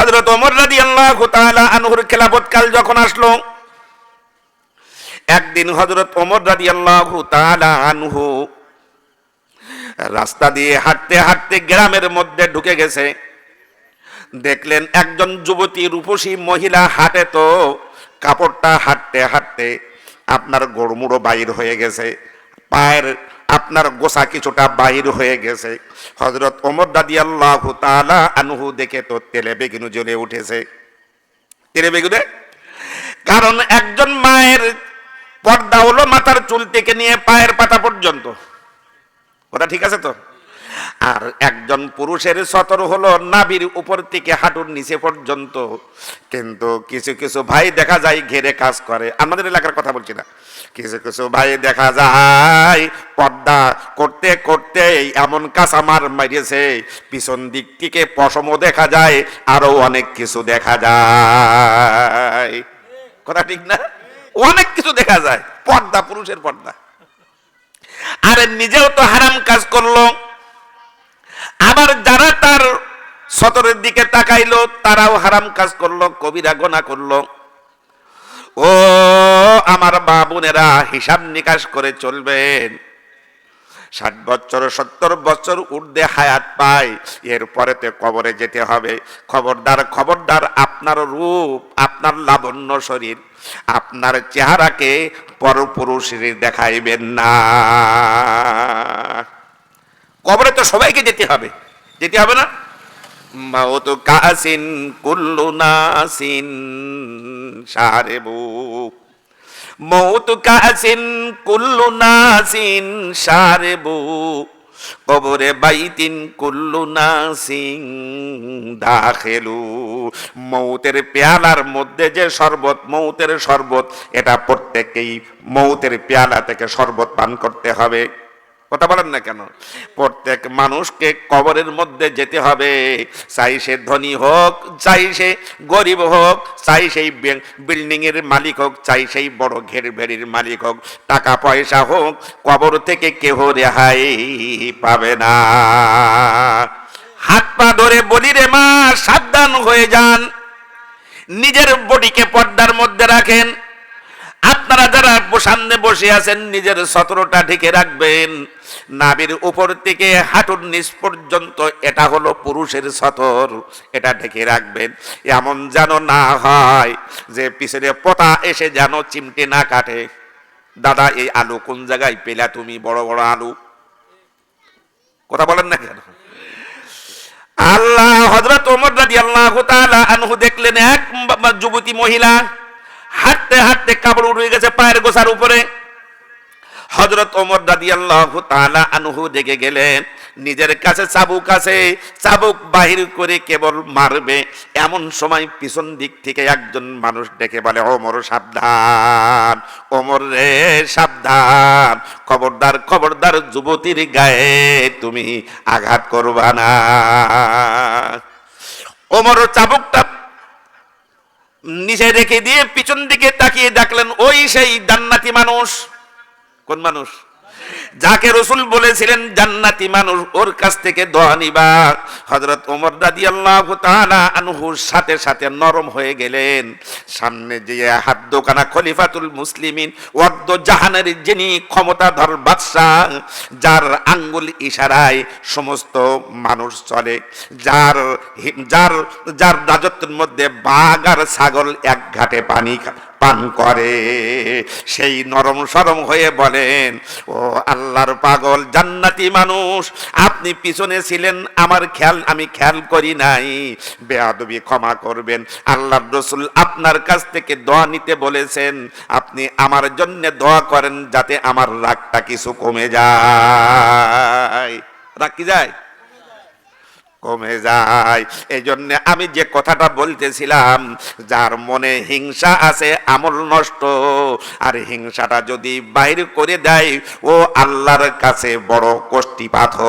হযরত ওমর রাদিয়াল্লাহু তাআলা আনহুর খেলাফত কাল যখন আসলো, একদিন হযরত ওমর রাদিয়াল্লাহু তাআলা আনহু রাস্তা দিয়ে হাঁটতে হাঁটতে গ্রামের মধ্যে ঢুকে গেছে। দেখলেন একজন যুবতী রূপসী মহিলা হাঁটে, তো কাপড়টা হাঁটতে হাঁটতে আপনার গোড়মুড়ো বাইর হয়ে গেছে, পায়ের আপনার গোসা কিছুটা বাইর হয়ে গেছে। হযরত ওমর রাদিয়াল্লাহু তাআলা আনহু দেখে তো তেলে বেগুনে জ্বলে উঠেছে। তেলে বেগুনে, কারণ একজন মায়ের পর্দা হলো মাথার চুল থেকে নিয়ে পায়ের পাতা পর্যন্ত, কথা ঠিক আছে তো? আর একজন পুরুষের সতর হলো নাভির উপর থেকে হাঁটুর নিচে পর্যন্ত। কিন্তু কিছু কিছু ভাই দেখা যায় ঘেরে কাজ করে, আমাদের এলাকার কথা বলছি না, কিছু কিছু ভাই দেখা যায় পর্দা করতে করতে এমন কাঁচামার মারিয়েছে, পিছন দিক থেকে পশমও দেখা যায়, আরো অনেক কিছু দেখা যায়, কথা ঠিক না? অনেক কিছু দেখা যায়, পর্দা, পুরুষের পর্দা। আরে নিজেও তো হারাম কাজ করলো, আবার যারা তার সতরের দিকে তাকাইলো তারাও হারাম কাজ করলো, কবিরা গুনাহ করলো। ও আমার মা বোনেরা, হিসাব নিকাশ করে চলবেন। 60 বছর 70 বছর ঊর্ধ্বে হায়াত পায়, এরপরে তো কবরে যেতে হবে। খবরদার খবরদার, আপনার রূপ, আপনার লাবণ্য শরীর, আপনার চেহারাকে পরপুরুষের দেখাইবেন না। কবরে তো সবাইকে যেতে হবে, যেতে হবে না? মাউত কাসিন কুল্লু নাসিন শারিবু, মৌত কাসিন কুল্লু নাসিন শারিবু, কবরে বাইতিন কুল্লু নাসিন দাখিলু। মৌতের পেয়ালার মধ্যে যে শরবত, মৌতের শরবত, এটা প্রত্যেককেই মৌতের পেয়ালা থেকে শরবত পান করতে হবে। কথা বলেন না কেন? প্রত্যেক মানুষকে কবরের মধ্যে যেতে হবে, চাই সে ধনী হোক, চাই সে গরিব হোক, চাই সেই বিল্ডিং এর মালিক হোক, চাই সেই বড় ঘের ভেরির মালিক হোক, টাকা পয়সা হোক, কবর থেকে কেহ রেহাই পাবে না। হাত পা ধরে বলি রে মা, সাবধান হয়ে যান, নিজের বডিকে পর্দার মধ্যে রাখেন। আপনারা যারা সামনে বসে আছেন, নিজের সতরটা ঢেকে রাখবেন, নাভির উপর থেকে হাঁটুর নিচ পর্যন্ত, এটা হলো পুরুষের সতর, এটা ঢেকে রাখবেন। এমন যেন না হয় যে পিছনে পোতা এসে যেন চিমটে না কাটে। দাদা, এই আলু কোন জায়গায় পেলা তুমি? বড় বড় আলু, কথা বলেন না কেন? আল্লাহ, হযরত ওমর রাদিয়াল্লাহু তাআলা আনহু দেখলেন এক যুবতী মহিলা হাঁটতে হাঁটতে কাপড় উঠে গেছে পায়ের গোছার উপরে। হযরত ওমর রাদিয়াল্লাহু তাআলা আনহু দেখে গেলেন, নিজের কাছে চাবুক আছে, চাবুক বাহির করে কেবল মারবে, এমন সময় পিছন দিক থেকে একজন মানুষ ডেকে বলে, ওমর সাবধান, ওমর রে সাবধান, খবরদার খবরদার, যুবতীর গায়ে তুমি আঘাত করবা না। ওমর চাবুকটা নিচে রেখে দিয়ে পিছন দিকে তাকিয়ে দেখলেন ওই সেই জান্নাতি মানুষ। কোন মানুষ? যাকে রাসূল বলেছিলেন জান্নাতি মানুষ, ওর কাছ থেকে দোয়া নিবা। হযরত ওমর রাদিয়াল্লাহু তাআলা আনহুর সাথে সাথে নরম হয়ে গেলেন। সামনে যে হাত দোকানা খলিফাতুল মুসলিমিন, ওয়াদ্দ জাহানের যিনি ক্ষমতাধর বাদশাহ, যার আঙ্গুল ইশারায় সমস্ত মানুষ চলে, যার যার যার রাজত্বের মধ্যে বাঘ আর ছাগল এক ঘাটে পানি পান করে, সেই নরম সরম হয়ে বলেন, ও আল্লাহর পাগল জান্নাতি মানুষ, আপনি পিছনে ছিলেন, আমি খেয়াল করি নাই, বেয়াদবি ক্ষমা করবেন। আল্লাহর রাসূল আপনার কাছ থেকে দোয়া নিতে বলেছেন, আপনি আমার জন্য দোয়া করেন যাতে আমার রাগটা কিছু কমে যায়। রাগ কি যায়? কমে যায়। এই জন্য আমি যে কথাটা বলতেছিলাম, যার মনে হিংসা আছে আমল নষ্ট, আর হিংসাটা যদি বাইর করে দেয় ও আল্লাহর কাছে বড় কষ্টি পাথর।